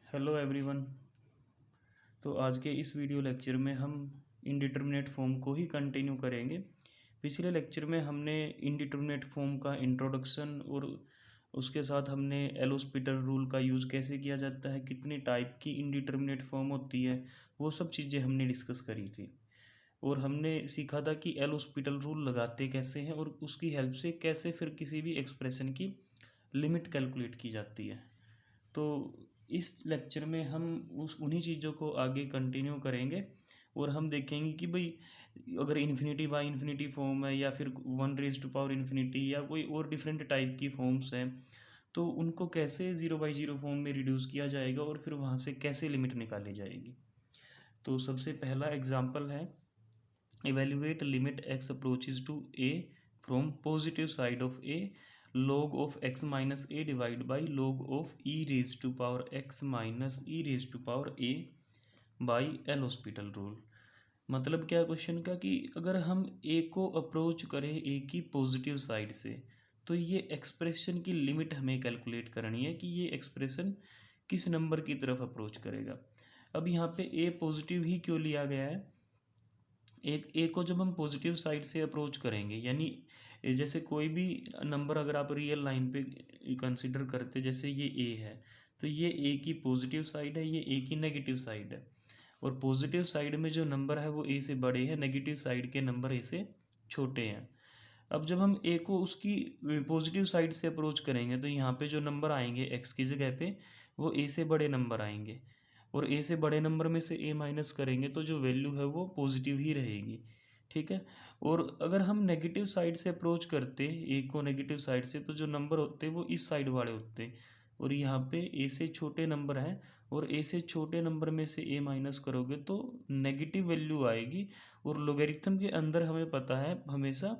Hello everyone. तो आज के इस वीडियो लेक्चर में हम इंडिटरमिनेट फॉर्म को ही कंटिन्यू करेंगे। पिछले लेक्चर में हमने इंडिटरमिनेट फॉर्म का इंट्रोडक्शन और उसके साथ हमने एल-हॉस्पिटल रूल का यूज़ कैसे किया जाता है, कितने टाइप की इंडिटरमिनेट फॉर्म होती है, वो सब चीज़ें हमने डिस्कस करी थी। और हमने सीखा था कि एल-हॉस्पिटल रूल लगाते कैसे हैं और उसकी हेल्प से कैसे फिर किसी भी एक्सप्रेशन की लिमिट कैलकुलेट की जाती है। तो इस लेक्चर में हम उस उन्हीं चीज़ों को आगे कंटिन्यू करेंगे और हम देखेंगे कि भाई अगर इन्फिनिटी बाई इन्फिनिटी फॉर्म है या फिर one raise to power infinity या कोई और डिफरेंट टाइप की फॉर्म्स हैं, तो उनको कैसे ज़ीरो बाई ज़ीरो फॉर्म में रिड्यूस किया जाएगा और फिर वहाँ से कैसे लिमिट निकाली जाएगी। तो सबसे पहला एग्जांपल है, evaluate limit x approaches to a from positive side of a, log of x minus a divided by log of e raised to power x minus e raised to power a by L-hospital rule. मतलब क्या question का कि अगर हम a को approach करें a की positive side से, तो ये एक्सप्रेशन की लिमिट हमें कैलकुलेट करनी है कि ये एक्सप्रेशन किस नंबर की तरफ अप्रोच करेगा। अब यहाँ पे a पॉजिटिव ही क्यों लिया गया है? एक ए को जब हम पॉजिटिव साइड से अप्रोच करेंगे, यानी जैसे कोई भी नंबर अगर आप रियल लाइन पे कंसिडर करते, जैसे ये ए है, तो ये ए की पॉजिटिव साइड है, ये ए की नेगेटिव साइड है। और पॉजिटिव साइड में जो नंबर है वो ए से बड़े हैं, नेगेटिव साइड के नंबर ए से छोटे हैं। अब जब हम ए को उसकी पॉजिटिव साइड से अप्रोच करेंगे, तो यहाँ पे जो नंबर आएंगे एक्स की जगह पे, वो ए से बड़े नंबर आएंगे और ए से बड़े नंबर में से ए माइनस करेंगे तो जो वैल्यू है वो पॉजिटिव ही रहेगी। ठीक है। और अगर हम नेगेटिव साइड से अप्रोच करते ए को नेगेटिव साइड से, तो जो नंबर होते वो इस साइड वाले होते और यहाँ पे ए से छोटे नंबर हैं और ए से छोटे नंबर में से ए माइनस करोगे तो नेगेटिव वैल्यू आएगी। और लोगरिथम के अंदर हमें पता है हमेशा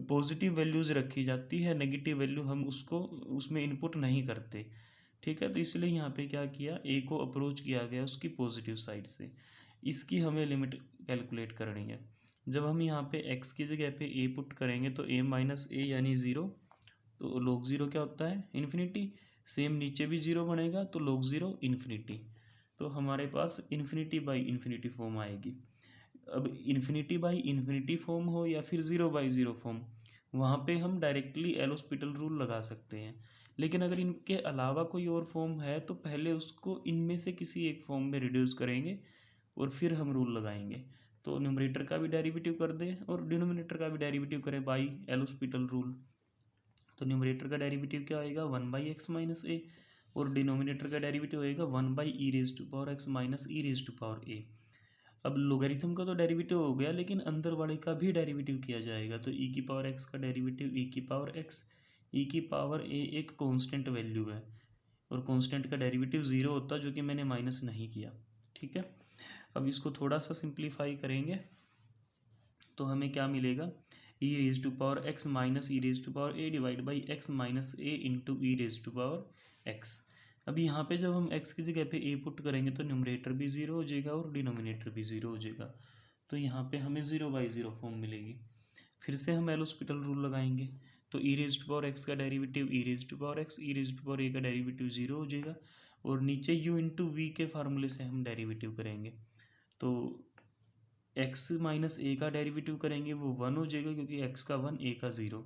पॉजिटिव वैल्यूज़ रखी जाती है, नेगेटिव वैल्यू हम उसको उसमें इनपुट नहीं करते। ठीक है, तो इसलिए यहाँ पे क्या किया, ए को अप्रोच किया गया उसकी पॉजिटिव साइड से। इसकी हमें लिमिट कैलकुलेट करनी है। जब हम यहाँ पे एक्स की जगह पे ए पुट करेंगे तो ए माइनस ए यानी ज़ीरो, तो log ज़ीरो क्या होता है, इन्फिनिटी। सेम नीचे भी ज़ीरो बनेगा तो log ज़ीरो इन्फिनिटी। तो हमारे पास इन्फिनिटी बाई इन्फिनिटी फॉर्म आएगी। अब इन्फिनिटी बाई इन्फिनिटी फॉर्म हो या फिर ज़ीरो बाई ज़ीरो फॉर्म, वहाँ पे हम डायरेक्टली एल-हॉस्पिटल रूल लगा सकते हैं। लेकिन अगर इनके अलावा कोई और फॉर्म है तो पहले उसको इनमें से किसी एक फॉर्म में रिड्यूस करेंगे और फिर हम रूल लगाएंगे। तो न्यूमरेटर का भी डेरिवेटिव कर दें और डिनोमिनेटर का भी डेरिवेटिव करें बाई एल-हॉस्पिटल रूल। तो न्यूमरेटर का डेरिवेटिव क्या आएगा, one by X minus A, और डिनोमिनेटर का डेरिवेटिव होएगा one by E raise to power X minus E raise to power A. अब लोगरिथम का तो डेरिवेटिव हो गया, लेकिन अंदर वाले का भी डेरिवेटिव किया जाएगा। तो ई की पावर एक्स का डेरिवेटिव ई की पावर एक्स, ई की पावर ए एक कांस्टेंट वैल्यू है और कांस्टेंट का डेरिवेटिव ज़ीरो होता, जो कि मैंने माइनस नहीं किया। ठीक है। अब इसको थोड़ा सा सिंप्लीफाई करेंगे तो हमें क्या मिलेगा, E raise to power X minus E raise to power A divide by X minus A into E raise to power X. अब यहाँ पे जब हम x की जगह पे a पुट करेंगे तो न्यूमरेटर भी ज़ीरो हो जाएगा और डिनोमिनेटर भी ज़ीरो हो जाएगा। तो यहाँ पे हमें ज़ीरो बाई ज़ीरो फॉर्म मिलेगी। फिर से हम एल-हॉस्पिटल रूल लगाएंगे तो E raise to power X का derivative E raise to power X, E raise to power A का डेरिवेटिव ज़ीरो हो जाएगा और नीचे u इंटू वी के फार्मूले से हम डेरिवेटिव करेंगे। तो x माइनस ए का डेरिवेटिव करेंगे वो वन हो जाएगा, क्योंकि x का वन ए का ज़ीरो,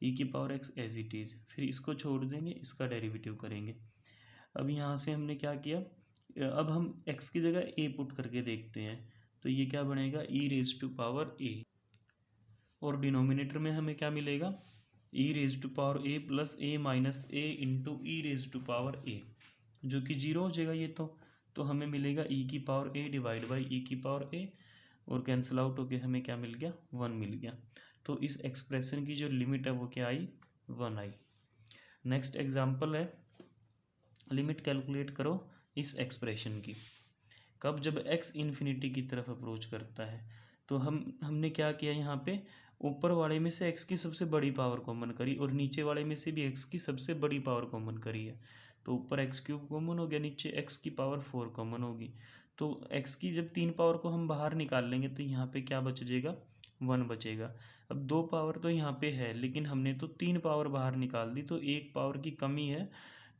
ई की power x as it is. फिर इसको छोड़ देंगे, इसका डेरिवेटिव करेंगे। अब यहाँ से हमने क्या किया, अब हम x की जगह a पुट करके देखते हैं तो ये क्या बनेगा, e raise to power a, और डिनोमिनेटर में हमें क्या मिलेगा, e raise to power a plus a minus a into E raise to power a, जो कि जीरो हो जाएगा ये तो हमें मिलेगा e की power a divide by e की पावर a, और कैंसिल आउट होके हमें क्या मिल गया, वन मिल गया। तो इस एक्सप्रेशन की जो लिमिट है वो क्या आई, वन आई। नेक्स्ट एग्जाम्पल है, लिमिट कैलकुलेट करो इस एक्सप्रेशन की, कब, जब x इन्फिनिटी की तरफ अप्रोच करता है। तो हमने क्या किया, यहाँ पे ऊपर वाले में से x की सबसे बड़ी पावर कॉमन करी और नीचे वाले में से भी x की सबसे बड़ी पावर कॉमन करी है। तो ऊपर एक्स क्यूब कॉमन हो गया, नीचे x की पावर फोर कॉमन होगी। तो x की जब तीन पावर को हम बाहर निकाल लेंगे तो यहाँ पे क्या बच जाएगा, वन बचेगा। अब दो पावर तो यहाँ पे है, लेकिन हमने तो तीन पावर बाहर निकाल दी तो एक पावर की कमी है।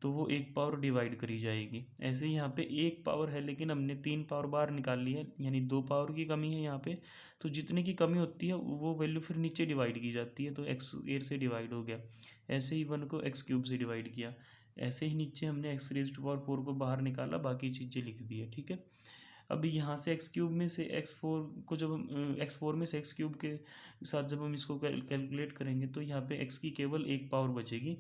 तो वो एक पावर डिवाइड करी जाएगी। ऐसे ही यहाँ पे एक पावर है लेकिन हमने 3 पावर बाहर निकाल ली है, यानी 2 पावर की कमी है यहाँ पे। तो जितने की कमी होती है वो वैल्यू फिर नीचे डिवाइड की जाती है, तो एक्स स्क्वायर से डिवाइड हो गया। ऐसे ही 1 को एक्स क्यूब से डिवाइड किया। ऐसे ही नीचे हमने एक्स रेज़ टू पावर 4 को बाहर निकाला, बाकी चीज़ें लिख दी है। ठीक है, अभी यहाँ से एक्स क्यूब में से एक्स फोर को जब हम एक्स फोर में से एक्स क्यूब के साथ जब हम इसको कैलकुलेट करेंगे तो यहाँ पे एक्स की केवल एक पावर बचेगी,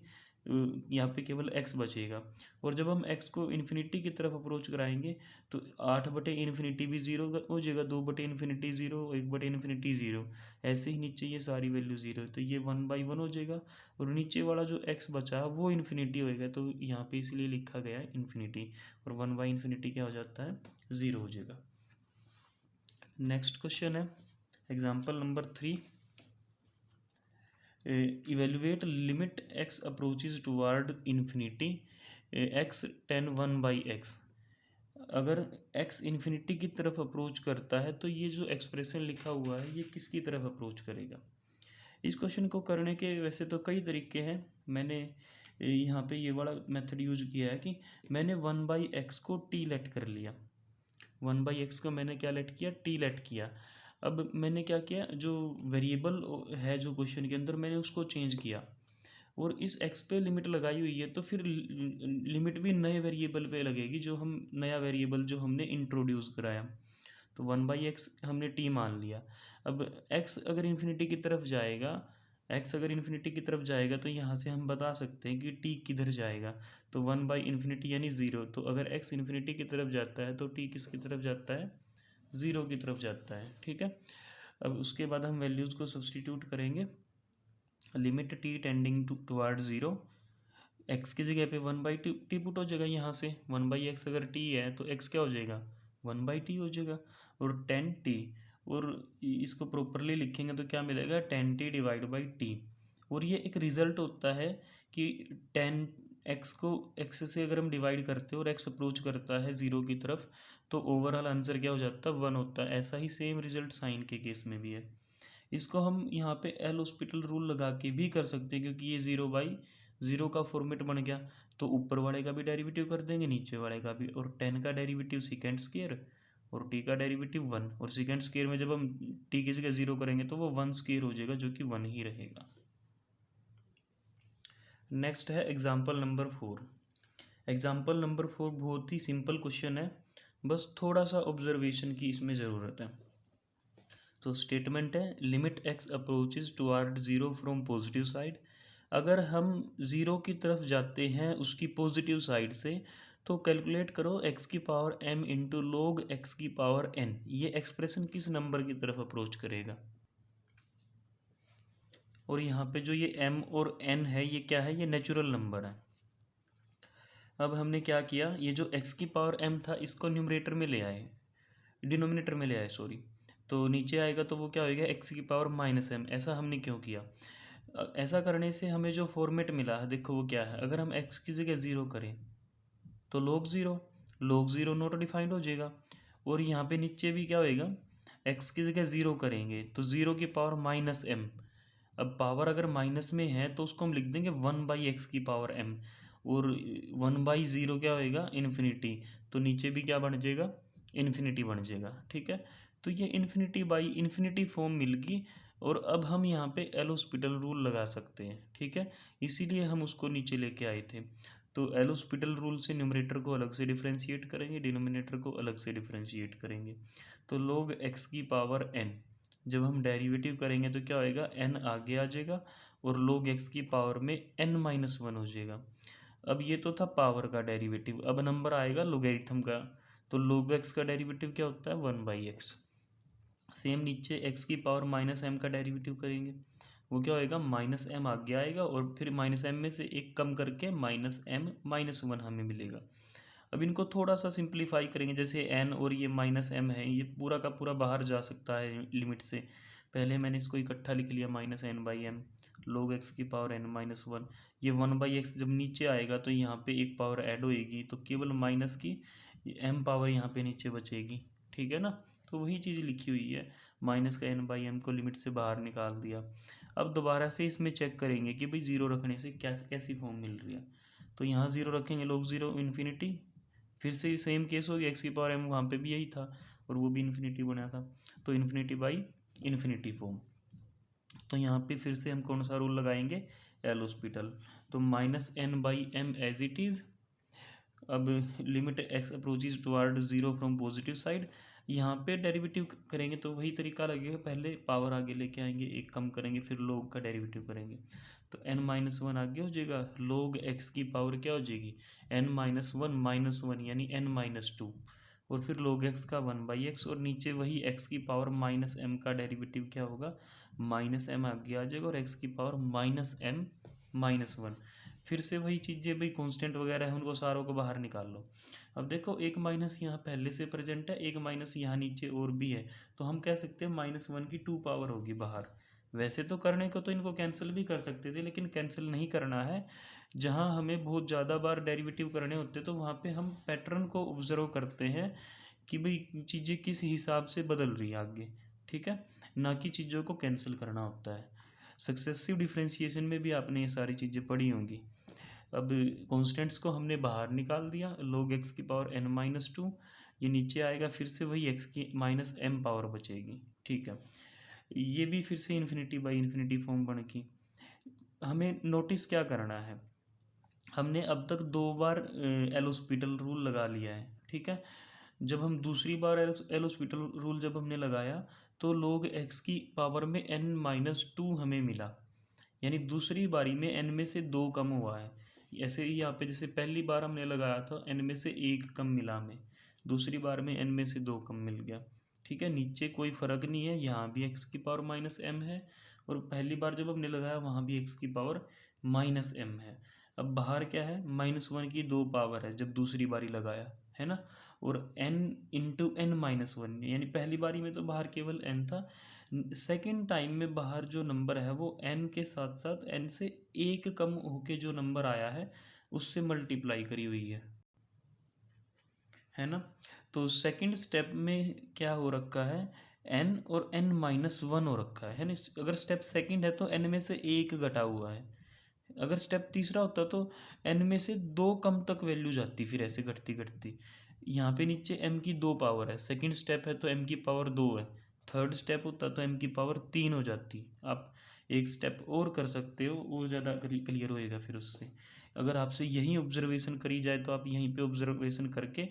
यहाँ पे केवल एक्स बचेगा। और जब हम एक्स को इन्फिनिटी की तरफ अप्रोच कराएंगे तो 8/इन्फिनिटी भी ज़ीरो हो जाएगा, 2/इन्फिनिटी ज़ीरो, 1/इन्फिनिटी ज़ीरो। ऐसे ही नीचे ये सारी वैल्यू ज़ीरो, तो ये 1/1 हो जाएगा। और नीचे वाला जो एक्स बचा वो इन्फिनिटी होएगा, तो यहाँ पे इसलिए लिखा गया है इन्फिनिटी। और 1/इन्फिनिटी क्या हो जाता है, ज़ीरो हो जाएगा। नेक्स्ट क्वेश्चन है example number 3। Evaluate limit X approaches toward infinity x ten 1/x। अगर x इन्फिनिटी की तरफ अप्रोच करता है तो ये जो एक्सप्रेशन लिखा हुआ है ये किसकी तरफ अप्रोच करेगा। इस क्वेश्चन को करने के वैसे तो कई तरीके हैं। मैंने यहाँ पे ये वाला मेथड यूज किया है कि मैंने 1/x को t लेट कर लिया। 1/x को मैंने क्या लेट किया, t लेट किया। अब मैंने क्या किया, जो वेरिएबल है जो क्वेश्चन के अंदर मैंने उसको चेंज किया और इस x पे लिमिट लगाई हुई है, तो फिर लिमिट भी नए वेरिएबल पे लगेगी, जो हम नया वेरिएबल जो हमने इंट्रोड्यूस कराया। तो 1/x हमने t मान लिया। अब x अगर इन्फिनिटी की तरफ जाएगा, x अगर इन्फिनिटी की तरफ जाएगा तो यहाँ से हम बता सकते हैं कि t किधर जाएगा। तो 1/इन्फिनिटी यानी ज़ीरो। तो अगर x इन्फिनिटी की तरफ जाता है तो t किसकी तरफ जाता है, ज़ीरो की तरफ जाता है। ठीक है, अब उसके बाद हम वैल्यूज़ को सब्सटीट्यूट करेंगे। Limit t tending toward zero, x की जगह पे 1/t पुट हो जाएगा। यहाँ से 1/x अगर t है तो x क्या हो जाएगा, 1/t हो जाएगा। और 10t, और इसको प्रॉपरली लिखेंगे तो क्या मिलेगा, 10t डिवाइड बाई t। और ये एक रिजल्ट होता है कि 10x को x से अगर हम डिवाइड करते हैं और x अप्रोच करता है ज़ीरो की तरफ तो ओवरऑल आंसर क्या हो जाता है, 1 होता है। ऐसा ही सेम रिजल्ट साइन के केस में भी है। इसको हम यहाँ पे एल हॉस्पिटल रूल लगा के भी कर सकते हैं, क्योंकि ये 0/0 का फॉर्मेट बन गया। तो ऊपर वाले का भी डेरिवेटिव कर देंगे, नीचे वाले का भी। और 10 का डेरिवेटिव सेकेंड स्क्वायर और t का डेरिवेटिव 1। और सेकेंड स्क्वायर में जब हम t की जगह 0 करेंगे तो वो 1 स्क्वायर हो जाएगा, जो कि 1 ही रहेगा। नेक्स्ट है एग्जाम्पल नंबर 4। एग्जाम्पल नंबर 4 बहुत ही सिंपल क्वेश्चन है, बस थोड़ा सा ऑब्जर्वेशन की इसमें ज़रूरत है। तो स्टेटमेंट है limit x approaches toward zero from positive side. अगर हम ज़ीरो की तरफ जाते हैं उसकी पॉजिटिव साइड से तो कैलकुलेट करो x की power m into log x की पावर n। ये एक्सप्रेशन किस नंबर की तरफ अप्रोच करेगा। और यहाँ पे जो ये m और n है ये क्या है, ये नेचुरल नंबर है। अब हमने क्या किया, ये जो x की पावर m था इसको न्यूमरेटर में ले आए, डिनोमिनेटर में ले आए सॉरी। तो नीचे आएगा तो वो क्या होएगा, x की पावर -m। ऐसा हमने क्यों किया, ऐसा करने से हमें जो फॉर्मेट मिला देखो वो क्या है। अगर हम x की जगह 0 करें तो log 0 नॉट डिफाइंड हो जाएगा। और यहाँ पे नीचे भी क्या होएगा, x की जगह 0 करेंगे तो 0 की पावर -m। अब पावर अगर माइनस में है तो उसको हम लिख देंगे 1/x की पावर m। और 1/0 क्या होएगा, इन्फिनिटी। तो नीचे भी क्या बन जाएगा, इन्फिनिटी बन जाएगा। ठीक है, तो ये इन्फिनिटी बाई इन्फिनिटी फॉर्म मिल गई। और अब हम यहाँ पे एल हॉस्पिटल रूल लगा सकते हैं। ठीक है, इसीलिए हम उसको नीचे लेके आए थे। तो एल हॉस्पिटल रूल से न्यूमरेटर को अलग से डिफ्रेंशिएट करेंगे, डिनोमिनेटर को अलग से डिफ्रेंशिएट करेंगे। तो log x की पावर n, जब हम डेरिवेटिव करेंगे तो क्या होएगा, n आगे आ जाएगा और log x की पावर में n-1 हो जाएगा। अब ये तो था पावर का डेरिवेटिव, अब नंबर आएगा लोगेरिथम का। तो log x का डेरिवेटिव क्या होता है, 1/x। सेम नीचे x की पावर -m का डेरिवेटिव करेंगे, वो क्या होएगा, -m आगे आएगा और फिर -m में से एक कम करके -m-1 हमें मिलेगा। अब इनको थोड़ा सा सिंप्लीफाई करेंगे, जैसे n और ये -m है, ये पूरा का पूरा बाहर जा सकता है लिमिट से। पहले मैंने इसको इकट्ठा लिख लिया -n/m log x की पावर n-1। ये 1/x जब नीचे आएगा तो यहाँ पे एक पावर ऐड होएगी, तो केवल माइनस की m पावर यहाँ पे नीचे बचेगी। ठीक है ना, तो वही चीज़ लिखी हुई है, माइनस का n/m को लिमिट से बाहर निकाल दिया। अब दोबारा से इसमें चेक करेंगे कि भाई 0 रखने से क्या कैसी फॉर्म मिल रही है। तो यहाँ 0 रखेंगे, log 0 इन्फिनिटी, फिर से सेम केस हो गया, x की पावर m वहाँ पे भी यही था और वो भी इन्फिनिटी बना था, तो इन्फिनिटी बाई इन्फिनिटी फॉर्म। तो यहाँ पे फिर से हम कौन सा रूल लगाएंगे, एल हॉस्पिटल। तो minus N by M as it is. अब limit X approaches toward zero from positive side, यहाँ पे डेरिवेटिव करेंगे तो वही तरीका लगेगा, पहले पावर आगे लेके आएंगे, एक कम करेंगे, फिर लोग का डेरिवेटिव करेंगे। तो n-1 आगे हो जाएगा, लोग x की पावर क्या हो जाएगी, n-1 यानी n-2, और फिर लोग x का 1/x, और नीचे वही x की पावर माइनस m का डेरिवेटिव क्या होगा, -m आगे आ जाएगा, और x की पावर -m-1। फिर से वही चीज़ें भाई, कांस्टेंट वगैरह है उनको सारों को बाहर निकाल लो। अब देखो एक माइनस यहाँ पहले से प्रेजेंट है, एक माइनस यहाँ नीचे और भी है, तो हम कह सकते हैं -1 की 2 पावर होगी बाहर। वैसे तो करने को तो इनको कैंसिल भी कर सकते थे, लेकिन कैंसिल नहीं करना है। जहाँ हमें बहुत ज़्यादा बार डेरिवेटिव करने होते तो वहाँ पे हम पैटर्न को ऑब्जर्व करते हैं कि भाई चीज़ें किस हिसाब से बदल रही है आगे, ठीक है, ना कि चीज़ों को कैंसिल करना होता है। सक्सेसिव डिफ्रेंशिएशन में भी आपने ये सारी चीज़ें पढ़ी होंगी। अब कॉन्स्टेंट्स को हमने बाहर निकाल दिया, log x की पावर n-2, ये नीचे आएगा, फिर से वही x की -m पावर बचेगी, ठीक है। ये भी फिर से इन्फिनिटी बाई इन्फिनिटी फॉर्म बन की। हमें नोटिस क्या करना है, हमने अब तक 2 बार एल हॉस्पिटल रूल लगा लिया है, ठीक है। जब हम दूसरी बार एल हॉस्पिटल रूल जब हमने लगाया तो log x की पावर में n-2 हमें मिला, यानी दूसरी बारी में n में से 2 कम हुआ है। ऐसे ही यहाँ पे जैसे पहली बार हमने लगाया था n में से 1 कम मिला हमें, दूसरी बार में n में से 2 कम मिल गया, ठीक है। नीचे कोई फ़र्क नहीं है, यहाँ भी x की पावर -m है, और पहली बार जब हमने लगाया वहाँ भी x की पावर -m है। अब बाहर क्या है, -1 की 2 पावर है जब दूसरी बारी लगाया है ना, और n इंटू n-1, यानी पहली बारी में तो बाहर केवल n था, सेकेंड टाइम में बाहर जो नंबर है वो n के साथ साथ n से 1 कम होके जो नंबर आया है उससे मल्टीप्लाई करी हुई है ना। तो सेकंड स्टेप में क्या हो रखा है, n और n-1 हो रखा है ना। अगर स्टेप सेकंड है तो n में से 1 घटा हुआ है, अगर स्टेप तीसरा होता तो n में से 2 कम तक वैल्यू जाती, फिर ऐसे घटती घटती। यहाँ पे नीचे m की 2 पावर है, सेकंड स्टेप है तो m की पावर 2 है, थर्ड स्टेप होता तो m की पावर 3 हो जाती। आप एक स्टेप और कर सकते हो, वो ज़्यादा क्लियर होएगा फिर उससे। अगर आपसे यही ऑब्जर्वेशन करी जाए तो आप यहीं पे ऑब्जर्वेशन करके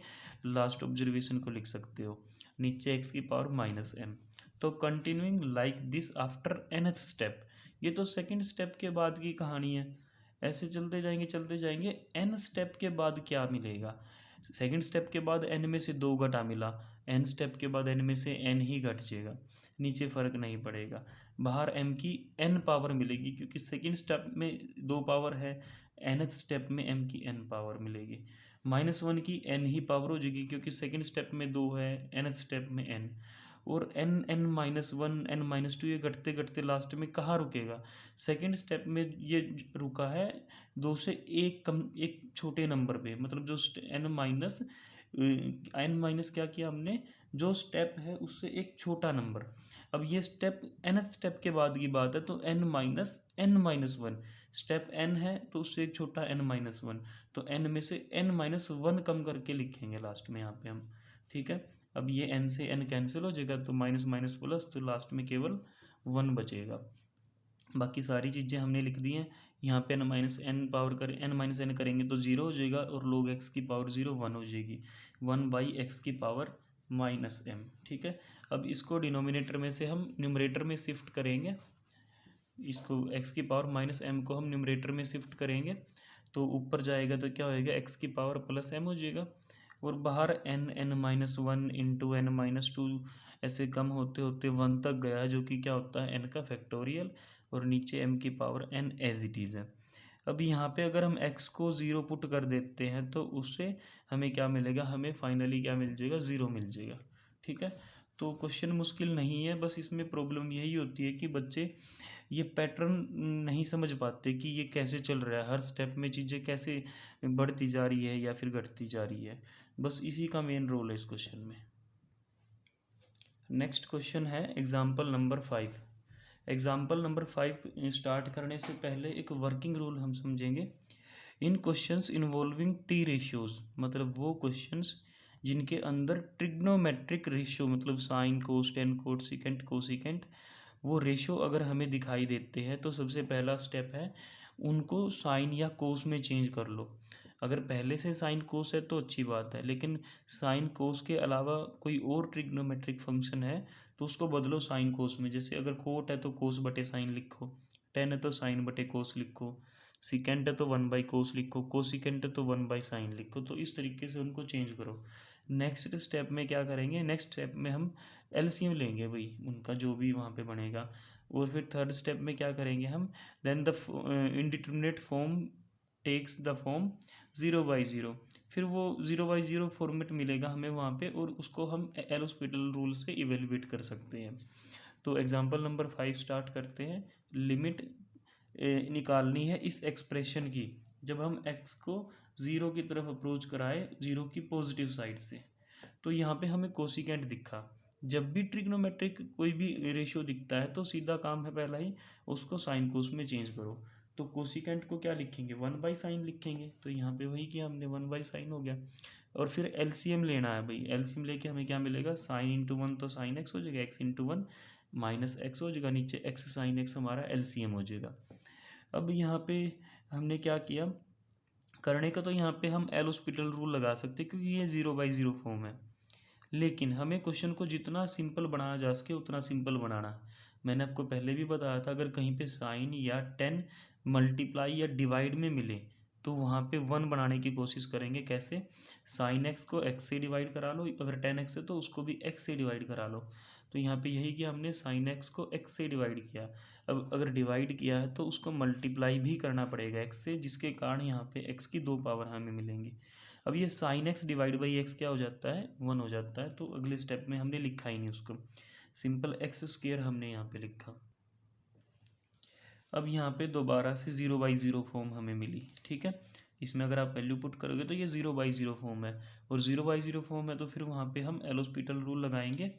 लास्ट ऑब्जर्वेशन को लिख सकते हो, नीचे x की पावर -m। तो continuing like this after nth step, ये तो सेकंड स्टेप के बाद की कहानी है। ऐसे चलते जाएंगे n स्टेप के बाद क्या मिलेगा, सेकंड स्टेप के बाद n में से 2 घटा मिला, n स्टेप के बाद n में से n ही घट जाएगा, नीचे फ़र्क नहीं पड़ेगा। बाहर m की n पावर मिलेगी क्योंकि सेकंड स्टेप में 2 पावर है, nth स्टेप में m की n पावर मिलेगी। -1 की n ही पावर हो जाएगी क्योंकि सेकंड स्टेप में 2 है, nth स्टेप में n, और n-1 n-2 ये घटते घटते लास्ट में कहाँ रुकेगा, सेकंड स्टेप में ये रुका है 2 से 1 कम, एक छोटे नंबर पे, मतलब जो n- क्या किया हमने, जो स्टेप है उससे एक छोटा नंबर। अब ये स्टेप nth स्टेप के बाद की बात है, तो n-1 स्टेप n है तो उससे एक छोटा n-1, तो n में से n-1 कम करके लिखेंगे लास्ट में यहाँ पे हम, ठीक है। अब ये n से n कैंसिल हो जाएगा तो माइनस माइनस प्लस, तो लास्ट में केवल 1 बचेगा। बाकी सारी चीज़ें हमने लिख दी हैं। यहाँ पे n-n पावर करें, n-n करेंगे तो 0 हो जाएगा, और log x की पावर 0 1 हो जाएगी, 1/x की पावर -m, ठीक है। अब इसको डिनोमिनेटर में से हम न्यूमरेटर में शिफ्ट करेंगे, इसको x की पावर -m को हम न्यूमरेटर में शिफ्ट करेंगे तो ऊपर जाएगा तो क्या होएगा, x की पावर +m हो जाएगा, और बाहर n-1 इंटू n-2 ऐसे कम होते होते 1 तक गया, जो कि क्या होता है n का फैक्टोरियल, और नीचे m की power n as it is है। अब यहाँ पे अगर हम x को 0 पुट कर देते हैं तो उससे हमें क्या मिलेगा, हमें फाइनली क्या मिल जाएगा, 0 मिल जाएगा, ठीक है। तो क्वेश्चन मुश्किल नहीं है, बस इसमें प्रॉब्लम यही होती है कि बच्चे ये पैटर्न नहीं समझ पाते कि ये कैसे चल रहा है, हर स्टेप में चीज़ें कैसे बढ़ती जा रही है या फिर घटती जा रही है, बस इसी का मेन रोल है इस क्वेश्चन में। नेक्स्ट क्वेश्चन है example number 5। Example number 5 start करने से पहले एक वर्किंग रूल हम समझेंगे इन क्वेश्चंस इन्वॉल्विंग टी रेशियोज, मतलब वो क्वेश्चंस जिनके अंदर ट्रिग्नोमेट्रिक रेशियो मतलब sine cos ten coat secant cosecant वो रेशियो अगर हमें दिखाई देते हैं तो सबसे पहला स्टेप है उनको साइन या कोस में चेंज कर लो। अगर पहले से साइन कोस है तो अच्छी बात है, लेकिन साइन कोस के अलावा कोई और ट्रिग्नोमेट्रिक फंक्शन है तो उसको बदलो साइन कोस में। जैसे अगर कोट है तो कोस बटे साइन लिखो, टेन है तो साइन बटे कोस लिखो, सिकेंट है तो वन बाई कोस लिखो, कोसिकेंट है तो वन बाई साइन लिखो। तो इस तरीके से उनको चेंज करो। नेक्स्ट स्टेप में क्या करेंगे, नेक्स्ट स्टेप में हम एलसीएम लेंगे भाई उनका जो भी वहाँ पे बनेगा। और फिर थर्ड स्टेप में क्या करेंगे हम, then the indeterminate form takes the form 0/0। फिर वो 0/0 फॉर्मेट मिलेगा हमें वहाँ पे और उसको हम एल हॉस्पिटल रूल से इवेलुएट कर सकते हैं। तो एग्जांपल नंबर 5 स्टार्ट करते हैं। लिमिट निकालनी है इस एक्सप्रेशन की जब हम x को 0 की तरफ अप्रोच कराए 0 की पॉजिटिव साइड से। तो यहाँ पे हमें कोसिकेंट दिखा। जब भी ट्रिग्नोमेट्रिक कोई भी रेशियो दिखता है तो सीधा काम है पहला ही उसको साइन कोस में चेंज करो। तो कोसिकेंट को क्या लिखेंगे, वन बाई साइन लिखेंगे। तो यहाँ पे वही किया हमने, वन बाई साइन हो गया। और फिर एलसीएम लेना है भाई, एलसीएम लेके हमें क्या मिलेगा, साइन इंटू वन तो साइन एक्स हो जाएगा, x into one minus x हो जाएगा, नीचे एक्स साइन एक्स हमारा एलसीएम हो जाएगा। अब यहाँ पे हमने क्या किया करने का, तो यहाँ पे हम एल हॉस्पिटल रूल लगा सकते हैं क्योंकि ये 0/0 फॉर्म है। लेकिन हमें क्वेश्चन को जितना सिंपल बनाया जा सके उतना सिंपल बनाना है। मैंने आपको पहले भी बताया था अगर कहीं पे साइन या 10 मल्टीप्लाई या डिवाइड में मिले तो वहाँ पे 1 बनाने की कोशिश करेंगे। कैसे, साइन एक्स को एक्स से डिवाइड करा लो, अगर 10x है तो उसको भी x से डिवाइड करा लो। तो यहाँ पे यही किया हमने, साइन एक्स को x से डिवाइड किया। अब अगर डिवाइड किया है तो उसको मल्टीप्लाई भी करना पड़ेगा x से, जिसके कारण यहाँ पे x की 2 पावर हमें मिलेंगी। अब ये sign X divide by X क्या हो जाता है, 1 हो जाता है। तो अगले स्टेप में हमने लिखा ही नहीं उसको, सिंपल एक्स स्क्वेयर हमने यहाँ पे लिखा। अब यहाँ पे दोबारा से 0/0 फॉर्म हमें मिली, ठीक है। इसमें अगर आप वैल्यू पुट करोगे तो ये 0/0 फॉर्म है, और 0/0 फॉर्म है तो फिर वहाँ पे हम एल हॉस्पिटल रूल लगाएंगे।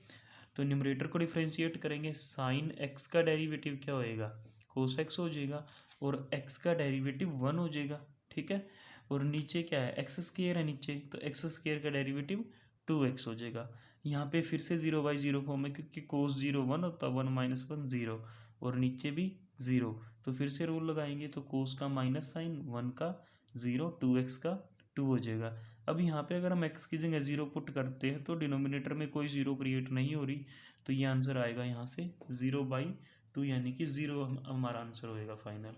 तो न्यूमरेटर को डिफ्रेंशिएट करेंगे, साइन एक्स का डेरिवेटिव क्या होएगा, कोस एक्स हो जाएगा, और एक्स का डेरिवेटिव 1 हो जाएगा, ठीक है। और नीचे क्या है, एक्स स्क्वेयर है नीचे, तो एक्स स्क्वेयर का डेरिवेटिव 2x हो जाएगा। यहाँ पे फिर से 0/0 फॉर्म है क्योंकि कोस 0 1 होता है, 1 माइनस 1 0, और नीचे भी 0। तो फिर से रूल लगाएंगे, तो कोस का माइनस साइन, 1 का 0, 2x का 2 हो जाएगा। अब यहाँ पे अगर हम x की जगह 0 पुट करते हैं तो डिनोमिनेटर में कोई 0 क्रिएट नहीं हो रही, तो ये आंसर आएगा यहाँ से 0/2, यानी कि 0 हमारा आंसर होएगा फाइनल।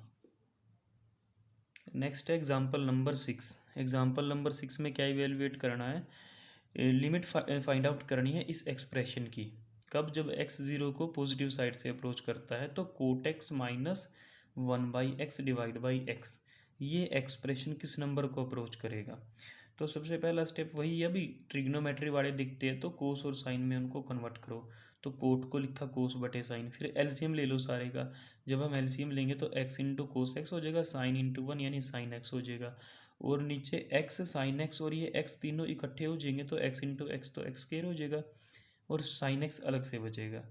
नेक्स्ट है एग्जाम्पल नंबर 6। एग्जाम्पल नंबर 6 में क्या इवेलुएट करना है, लिमिट फाइंड आउट करनी है इस एक्सप्रेशन की। कब, जब x 0 को पॉजिटिव साइड से अप्रोच करता है तो cot x minus 1/x divide by x, ये एक्सप्रेशन किस नंबर को अप्रोच करेगा। तो सबसे पहला स्टेप वही है, अभी ट्रिग्नोमेट्री वाले दिखते हैं तो कोस और साइन में उनको कन्वर्ट करो। तो कोट को लिखा कोस बटे साइन, फिर एलसीएम ले लो सारे का। जब हम एलसीएम लेंगे तो x इंटू कोस एक्स हो जाएगा, साइन इंटू 1 यानी साइन एक्स हो जाएगा, और नीचे x साइन एक्स और ये x तीनों इकट्ठे हो जाएंगे तो x इंटू एक्स तो एक्स स्क्वायर हो जाएगा, और साइन एक्स अलग से बचेगा।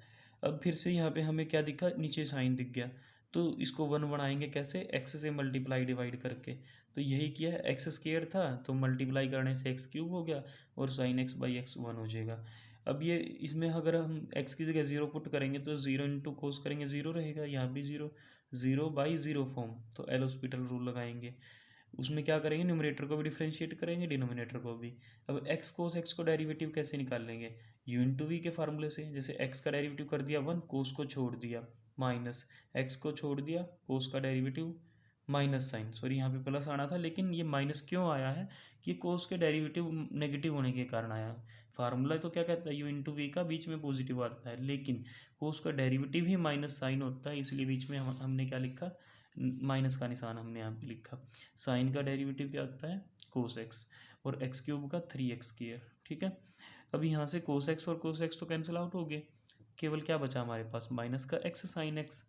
अब फिर से यहाँ पे हमें क्या दिखा, नीचे साइन दिख गया, तो इसको 1 बनाएंगे कैसे, x से मल्टीप्लाई डिवाइड करके। तो यही किया है, एक्स स्क्वायर था तो मल्टीप्लाई करने से एक्स क्यूब हो गया, और साइन एक्स बाई एक्स 1 हो जाएगा। अब ये इसमें अगर हम x की जगह 0 पुट करेंगे तो 0 इंटू कोस करेंगे 0 रहेगा, यहाँ भी 0, 0/0 फॉर्म। तो एल हॉस्पिटल रूल लगाएंगे, उसमें क्या करेंगे, न्यूमरेटर को भी डिफ्रेंशिएट करेंगे, डिनोमिनेटर को भी। अब एक्स कोस एक्स को डेरिवेटिव कैसे निकाल लेंगे, यू इंटू वी के फार्मूले से। जैसे एक्स का डेरिवेटिव कर दिया 1, कोस को छोड़ दिया माइनस, एक्स को छोड़ दिया, कोस का डेरिवेटिव माइनस साइन, सॉरी यहाँ पे प्लस आना था लेकिन ये माइनस क्यों आया है, कि कोस के डेरिवेटिव नेगेटिव होने के कारण आया। फार्मूला तो क्या कहता है, यू इंटू वी का, बीच में पॉजिटिव आता है, लेकिन कोस का डेरिवेटिव ही माइनस साइन होता है, इसलिए बीच में हमने क्या लिखा, माइनस का निशान हमने यहाँ पे लिखा। साइन का डेरिवेटिव क्या होता है, कोस एक्स, और एक्स क्यूब का 3x स्क्वायर, ठीक है। अब यहाँ से कोस एक्स और कोस एक्स तो कैंसिल आउट हो गए, केवल क्या बचा हमारे पास, माइनस का एक्स साइन एक्स,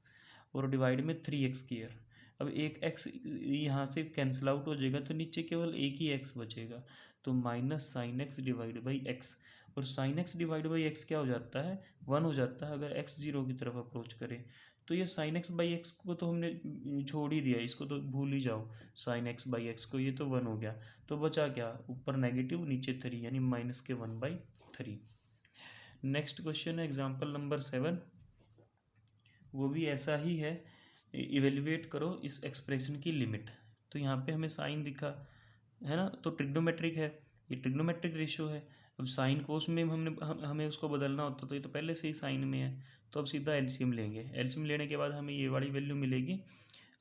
और डिवाइड में 3x स्क्वायर। अब एक x यहाँ से कैंसिल आउट हो जाएगा तो नीचे केवल एक ही x बचेगा, तो minus sine X divide by X, और sine X divide by X क्या हो जाता है, 1 हो जाता है अगर x 0 की तरफ अप्रोच करे। तो ये साइन एक्स बाई एक्स को तो हमने छोड़ ही दिया, इसको तो भूल ही जाओ, साइन एक्स बाई एक्स को, ये तो 1 हो गया। तो बचा क्या, ऊपर नेगेटिव नीचे 3 यानी -1/3। नेक्स्ट क्वेश्चन है एग्जाम्पल नंबर 7, वो भी ऐसा ही है। इवेल्युएट करो इस एक्सप्रेशन की लिमिट। तो यहाँ पे हमें साइन दिखा है ना, तो ट्रिग्नोमेट्रिक है, ये ट्रिग्नोमेट्रिक रेशियो है। अब साइन कोस में हमें उसको बदलना होता, तो ये तो पहले से ही साइन में है, तो अब सीधा एलसीएम लेंगे। एलसीएम लेने के बाद हमें ये वाली वैल्यू मिलेगी।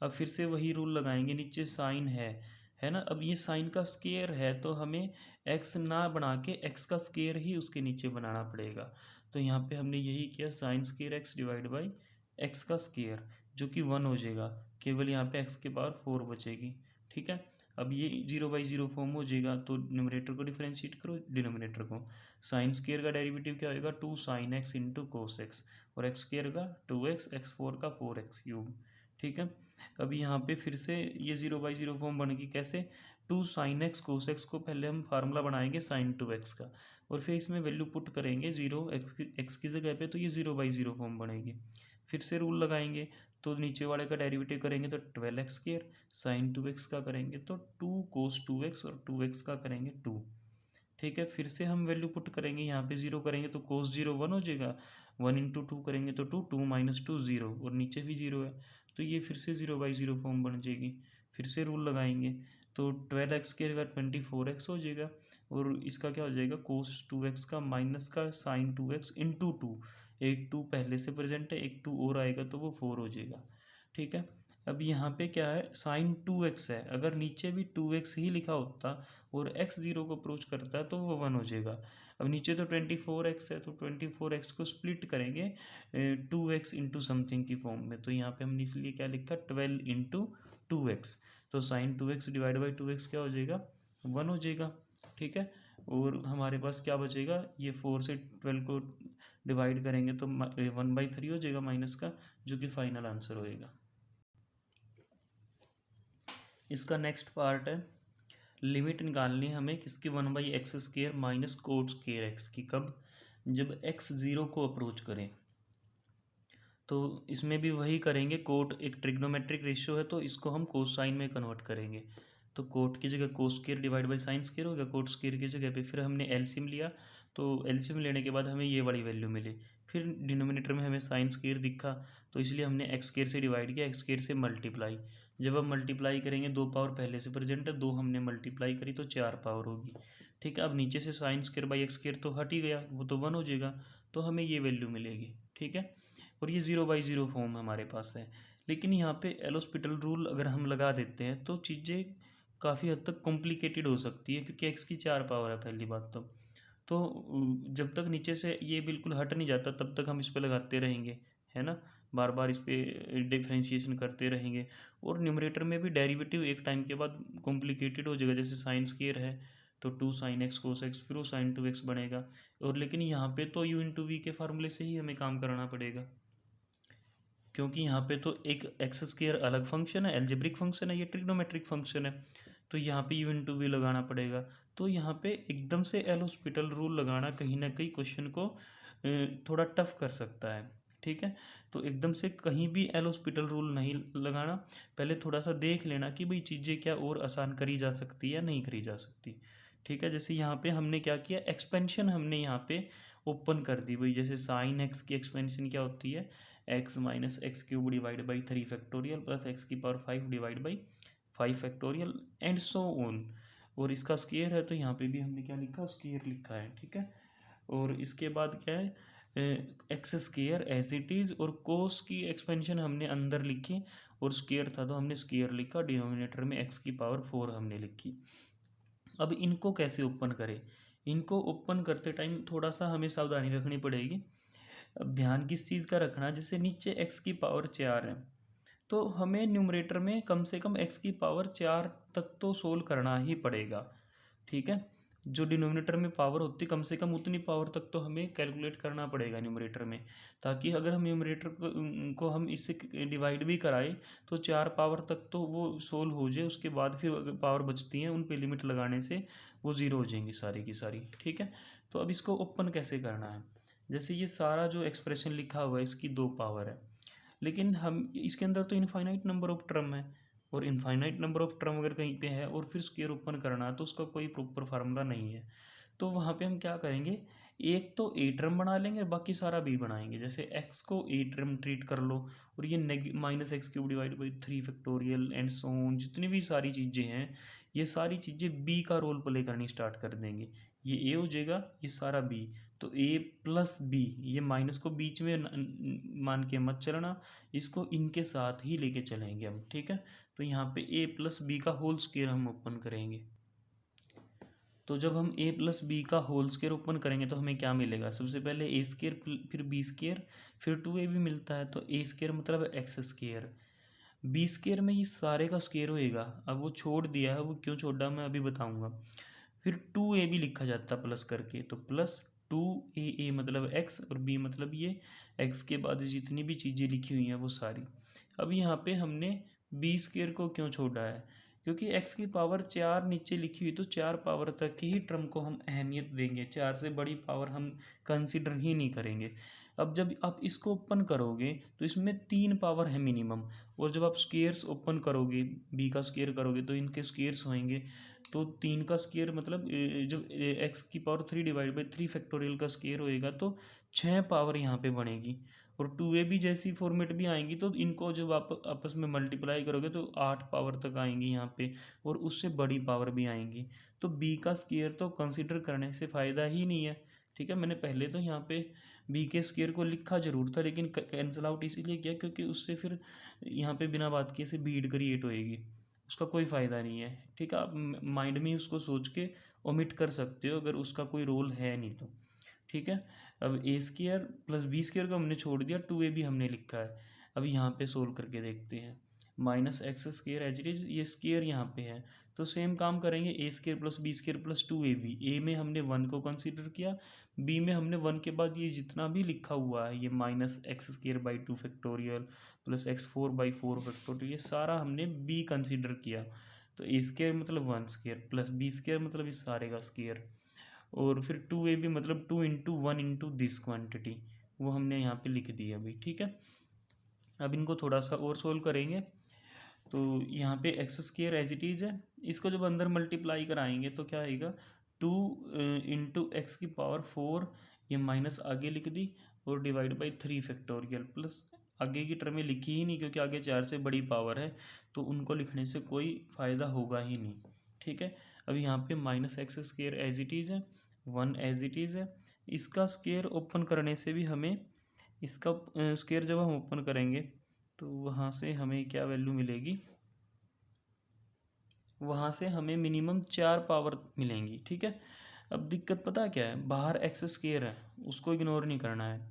अब फिर से वही रूल लगाएंगे, नीचे साइन है ना। अब ये साइन का स्केयर है, तो हमें एक्स ना बना के एक्स का स्केयर ही उसके नीचे बनाना पड़ेगा। तो यहाँ पे हमने यही किया, sine square x divide by x का स्केयर, जो कि 1 हो जाएगा। केवल यहाँ पे एक्स के पावर 4 बचेगी। ठीक है, अब ये 0/0 फॉर्म हो जाएगा, तो न्यूमरेटर को डिफरेंशिएट करो, डिनोमिनेटर को। साइन स्केयर का डेरिवेटिव क्या होगा, 2 sin x into cos x, और एक्स स्केयर का 2x, x4 का 4x3। ठीक है, अब यहाँ पे फिर से ये 0/0 फॉर्म बनेगी कैसे, 2 sin x कोस एक्स को पहले हम फार्मूला बनाएंगे sin 2x का, और फिर इसमें वैल्यू पुट करेंगे 0 x की जगह पे, तो ये 0/0 फॉर्म बनेगी। फिर से रूल लगाएंगे, तो नीचे वाले का डेरिवेटिव करेंगे तो 12x स्केयर, साइन 2x का करेंगे तो 2 cos 2x, और 2x का करेंगे 2। ठीक है, फिर से हम वैल्यू पुट करेंगे, यहाँ पे 0 करेंगे तो cos 0 1 हो जाएगा, 1 इंटू 2 करेंगे तो 2, 2 - 2 0, और नीचे भी 0 है, तो ये फिर से 0/0 फॉर्म बन जाएगी। फिर से रूल लगाएंगे, तो 12x स्केयर का 24x हो जाएगा, और इसका क्या हो जाएगा, cos 2x का माइनस का साइन 2x इंटू 2, एक 2 पहले से प्रेजेंट है, एक 2 और आएगा तो वो 4 हो जाएगा। ठीक है, अब यहाँ पे क्या है, साइन 2x है, अगर नीचे भी 2x ही लिखा होता और x 0 को अप्रोच करता है तो वो 1 हो जाएगा। अब नीचे तो 24x है, तो 24x को स्प्लिट करेंगे 2x इंटू समथिंग की फॉर्म में, तो यहाँ पे हमने इसलिए क्या लिखा, 12 इंटू 2x, तो sign 2x divide by 2x क्या हो जाएगा, 1 हो जाएगा। ठीक है, और हमारे पास क्या बचेगा, ये 4 से 12 को डिवाइड करेंगे तो 1/3 हो जाएगा माइनस का, जो कि फाइनल आंसर होएगा। इसका नेक्स्ट पार्ट है, लिमिट निकालनी हमें किसकी, 1/x square minus cot square x की, कब, जब x 0 को अप्रोच करें। तो इसमें भी वही करेंगे, कोट एक ट्रिग्नोमेट्रिक रेशियो है, तो इसको हम कोस साइन में कन्वर्ट करेंगे, तो कोट की जगह cos square divide by sine square हो गया, कोट स्केयर की जगह पे। फिर हमने एलसीएम लिया, तो एलसीएम लेने के बाद हमें ये वाली वैल्यू मिली। फिर डिनोमिनेटर में हमें साइन स्केयर दिखा, तो इसलिए हमने एक्स स्केयर से डिवाइड किया, एक्स स्केयर से मल्टीप्लाई। जब हम मल्टीप्लाई करेंगे, 2 पावर पहले से प्रेजेंट है, 2 हमने मल्टीप्लाई करी तो 4 पावर होगी। ठीक है, अब नीचे से sine square by x square तो हट ही गया, वो तो 1 हो जाएगा, तो हमें ये वैल्यू मिलेगी। ठीक है, और ये 0/0 फॉर्म हमारे पास है। लेकिन यहाँ पे एल हॉस्पिटल रूल अगर हम लगा देते हैं तो चीज़ें काफ़ी हद तक कॉम्प्लिकेटेड हो सकती है, क्योंकि एक्स की 4 पावर है पहली बात तो जब तक नीचे से ये बिल्कुल हट नहीं जाता तब तक हम इस पे लगाते रहेंगे, है ना, बार बार इस पे डिफ्रेंशिएशन करते रहेंगे, और न्यूमरेटर में भी डेरिवेटिव एक टाइम के बाद कॉम्प्लिकेटेड हो जाएगा। जैसे साइन स्क्वायर है तो 2 sin x cos x, फिर वो sin 2x बनेगा, और लेकिन यहाँ पे तो u इंटू वी के फार्मूले से ही हमें काम कराना पड़ेगा, क्योंकि यहाँ पे तो एक एक्स स्क्वायर अलग फंक्शन है, एल्जेब्रिक फंक्शन है, ये ट्रिग्नोमेट्रिक फंक्शन है, तो यहाँ पे यू इंटू वी लगाना पड़ेगा। तो यहाँ पे एकदम से एल हॉस्पिटल रूल लगाना कहीं ना कहीं क्वेश्चन को थोड़ा टफ कर सकता है। ठीक है, तो एकदम से कहीं भी एल हॉस्पिटल रूल नहीं लगाना, पहले थोड़ा सा देख लेना कि भाई चीज़ें क्या और आसान करी जा सकती है या नहीं करी जा सकती। ठीक है, जैसे यहाँ पे हमने क्या किया, एक्सपेंशन हमने यहाँ पे ओपन कर दी भाई, जैसे साइन एक्स की एक्सपेंशन क्या होती है, X minus X cube divide by 3 factorial plus X की power 5 divide by 5 factorial and so on. और इसका स्क्वायर है तो यहाँ पे भी हमने क्या लिखा, स्क्वायर लिखा है। ठीक है, और इसके बाद क्या है, x square as it is, और कोस की एक्सपेंशन हमने अंदर लिखी, और स्क्वायर था तो हमने स्क्वायर लिखा, डिनोमिनेटर में एक्स की पावर 4 हमने लिखी। अब इनको कैसे ओपन करें, इनको ओपन करते टाइम थोड़ा सा हमें सावधानी रखनी पड़ेगी। अब ध्यान किस चीज़ का रखना, जैसे नीचे x की पावर 4 है, तो हमें न्यूमरेटर में कम से कम x की पावर 4 तक तो सोल्व करना ही पड़ेगा। ठीक है, जो डिनोमिनेटर में पावर होती है कम से कम उतनी पावर तक तो हमें कैलकुलेट करना पड़ेगा न्यूमरेटर में, ताकि अगर हम न्यूमरेटर को हम इससे डिवाइड भी कराए तो 4 पावर तक तो वो सोल्व हो जाए, उसके बाद फिर अगर पावर बचती हैं उन पे लिमिट लगाने से वो ज़ीरो हो जाएंगी सारी की सारी। ठीक है, तो अब इसको ओपन कैसे करना है, जैसे ये सारा जो एक्सप्रेशन लिखा हुआ है इसकी 2 पावर है, लेकिन हम इसके अंदर तो इनफाइनाइट नंबर ऑफ टर्म है, और इनफाइनाइट नंबर ऑफ टर्म अगर कहीं पे है और फिर स्क्वायर ओपन करना है तो उसका कोई प्रॉपर फार्मूला नहीं है। तो वहाँ पे हम क्या करेंगे, एक तो ए टर्म बना लेंगे, बाकी सारा बी बनाएंगे। जैसे एक्स को ए टर्म ट्रीट कर लो, और ये minus X cube divide by 3 factorial and so on, जितनी भी सारी चीज़ें हैं ये सारी चीज़ें बी का रोल प्ले करनी स्टार्ट कर देंगे। ये ए हो जाएगा, ये सारा बी। तो ए प्लस बी, ये माइनस को बीच में मान के मत चलना, इसको इनके साथ ही लेके चलेंगे हम, ठीक है। तो यहाँ पे ए प्लस बी का होल स्क्वायर हम ओपन करेंगे। तो जब हम ए प्लस बी का होल स्क्वायर ओपन करेंगे तो हमें क्या मिलेगा, सबसे पहले ए स्क्वायर फिर बी स्क्वायर फिर 2a भी मिलता है। तो ए स्क्वायर मतलब एक्स स्क्वायर, बी स्क्वायर में ये सारे का स्क्वायर होएगा। अब वो छोड़ दिया है, वो क्यों छोड़ा मैं अभी बताऊंगा। फिर 2a भी लिखा जाता है प्लस करके, तो प्लस 2a, ए मतलब एक्स और बी मतलब ये एक्स के बाद जितनी भी चीज़ें लिखी हुई हैं वो सारी। अब यहाँ पे हमने बी स्क्वायर को क्यों छोड़ा है, क्योंकि x की पावर 4 नीचे लिखी हुई, तो 4 पावर तक की ही टर्म को हम अहमियत देंगे, 4 से बड़ी पावर हम कंसिडर ही नहीं करेंगे। अब जब आप इसको ओपन करोगे तो इसमें 3 पावर है मिनिमम, और जब आप स्क्वेयर्स ओपन करोगे, बी का स्क्वेयर करोगे तो इनके स्क्वेयर्स होंगे। तो 3 का स्क्वेयर मतलब जब एक्स की पावर 3 डिवाइड बाई 3 फैक्टोरियल का स्क्वेयर होएगा तो 6 पावर यहाँ पे बनेगी। और 2a भी जैसी फॉर्मेट भी आएंगी तो इनको जब आप आपस में मल्टीप्लाई करोगे तो 8 पावर तक आएंगी यहाँ पे, और उससे बड़ी पावर भी आएंगी। तो b का स्क्वायर तो कंसीडर करने से फ़ायदा ही नहीं है, ठीक है। मैंने पहले तो यहाँ पे b के स्क्वायर को लिखा जरूर था, लेकिन कैंसिल आउट इसीलिए किया क्योंकि उससे फिर यहाँ पे बिना बात किए से भीड़ क्रिएट होएगी, उसका कोई फ़ायदा नहीं है, ठीक है। आप माइंड में उसको सोच के ओमिट कर सकते हो अगर उसका कोई रोल है नहीं तो, ठीक है। अब ए स्क्वायर प्लस बी स्क्वायर को हमने छोड़ दिया, 2a भी हमने लिखा है। अब यहाँ पे सोल्व करके देखते हैं। Minus x square as it is, ये स्क्वायर यहाँ पे है, तो सेम काम करेंगे, A square plus B square plus 2ab। A में हमने 1 को कंसीडर किया, बी में हमने 1 के बाद ये जितना भी लिखा हुआ है, ये minus x square by 2 factorial plus x4/4 factorial, ये सारा हमने बी कंसीडर किया। तो ए स्क्वायर मतलब 1 स्क्वायर प्लस बी स्क्वायर मतलब इस सारे का स्क्वायर, और फिर 2ab मतलब 2 इंटू 1 इंटू दिस क्वान्टिटी, वो हमने यहाँ पे लिख दिया अभी, ठीक है। अब इनको थोड़ा सा और सोल्व करेंगे। तो यहाँ पे x square as it is है, इसको जब अंदर मल्टीप्लाई कराएंगे तो क्या आएगा, 2 इंटू एक्स की पावर 4, ये माइनस आगे लिख दी, और डिवाइड बाई 3 फैक्टोरियल प्लस आगे की टर्में लिखी ही नहीं क्योंकि आगे 4 से बड़ी पावर है, तो उनको लिखने से कोई फ़ायदा होगा ही नहीं, ठीक है। अब यहाँ पे minus x square as it is है, 1 एज इट इज़ है। इसका स्क्वायर ओपन करने से भी हमें, इसका स्क्वायर जब हम ओपन करेंगे तो वहाँ से हमें क्या वैल्यू मिलेगी, वहाँ से हमें मिनिमम 4 पावर मिलेंगी, ठीक है। अब दिक्कत पता क्या है, बाहर एक्स स्क्वायर है, उसको इग्नोर नहीं करना है।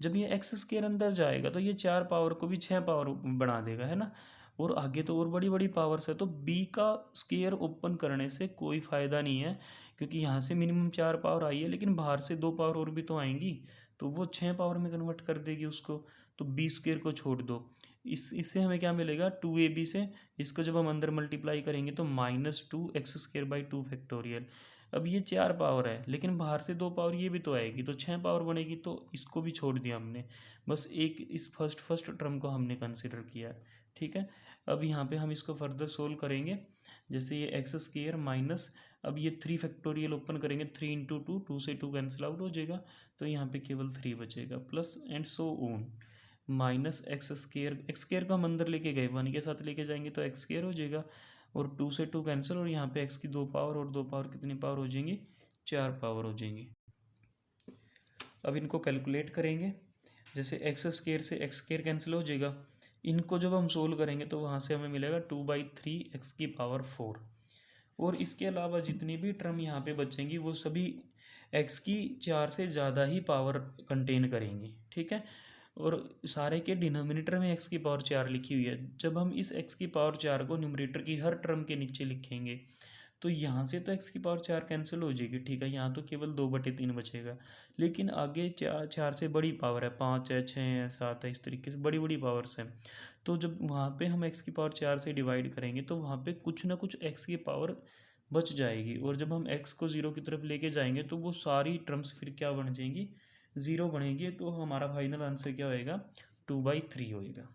जब ये एक्स स्क्वायर अंदर जाएगा तो ये 4 पावर को भी 6 पावर बना देगा, है ना। और आगे तो और बड़ी बड़ी पावर्स है, तो बी का स्क्वायर ओपन करने से कोई फ़ायदा नहीं है, क्योंकि यहाँ से मिनिमम 4 पावर आई है, लेकिन बाहर से 2 पावर और भी तो आएंगी, तो वो 6 पावर में कन्वर्ट कर देगी उसको। तो बी स्क्वायर को छोड़ दो, इससे हमें क्या मिलेगा, 2ab से इसको जब हम अंदर मल्टीप्लाई करेंगे तो -2x² बाई 2 फैक्टोरियल। अब ये 4 पावर है, लेकिन बाहर से 2 पावर ये भी तो आएगी, तो 6 पावर बनेगी, तो इसको भी छोड़ दिया हमने, बस एक इस फर्स्ट टर्म को हमने कंसिडर किया, ठीक है। अब यहाँ पे हम इसको फर्दर सोल्व करेंगे। जैसे ये एक्स स्क्वायर माइनस, अब ये 3 फैक्टोरियल ओपन करेंगे, 3 इंटू 2, 2 से 2 कैंसिल आउट हो जाएगा, तो यहाँ पे केवल 3 बचेगा, plus and so on. Minus x square को हम अंदर लेके गए, 1 के साथ लेके जाएंगे तो एक्स स्क्वायर हो जाएगा, और 2 से 2 कैंसिल, और यहाँ पे एक्स की 2 पावर और 2 पावर कितनी पावर हो जाएंगी, 4 पावर हो जाएंगी। अब इनको कैलकुलेट करेंगे। जैसे एक्स स्क्वायर से एक्स स्क्वायर कैंसिल हो जाएगा, इनको जब हम सोल्व करेंगे तो वहाँ से हमें मिलेगा 2/3 एक्स की पावर 4, और इसके अलावा जितनी भी टर्म यहाँ पे बचेंगी वो सभी एक्स की 4 से ज़्यादा ही पावर कंटेन करेंगी, ठीक है। और सारे के डिनोमिनेटर में एक्स की पावर 4 लिखी हुई है, जब हम इस एक्स की पावर 4 को न्यूमरेटर की हर टर्म के नीचे लिखेंगे तो यहाँ से तो एक्स की पावर 4 कैंसिल हो जाएगी, ठीक है। यहाँ तो केवल 2/3 बचेगा, लेकिन आगे 4 से बड़ी पावर है, 5 है, 6 है, 7 है, इस तरीके से बड़ी बड़ी पावर्स हैं। तो जब वहाँ पे हम एक्स की पावर 4 से डिवाइड करेंगे तो वहाँ पे कुछ ना कुछ एक्स की पावर बच जाएगी, और जब हम एक्स को 0 की तरफ लेके जाएंगे तो वो सारी टर्म्स फिर क्या बन जाएंगी, 0 बनेगी। तो हमारा फाइनल आंसर क्या होएगा, 2/3 होएगा।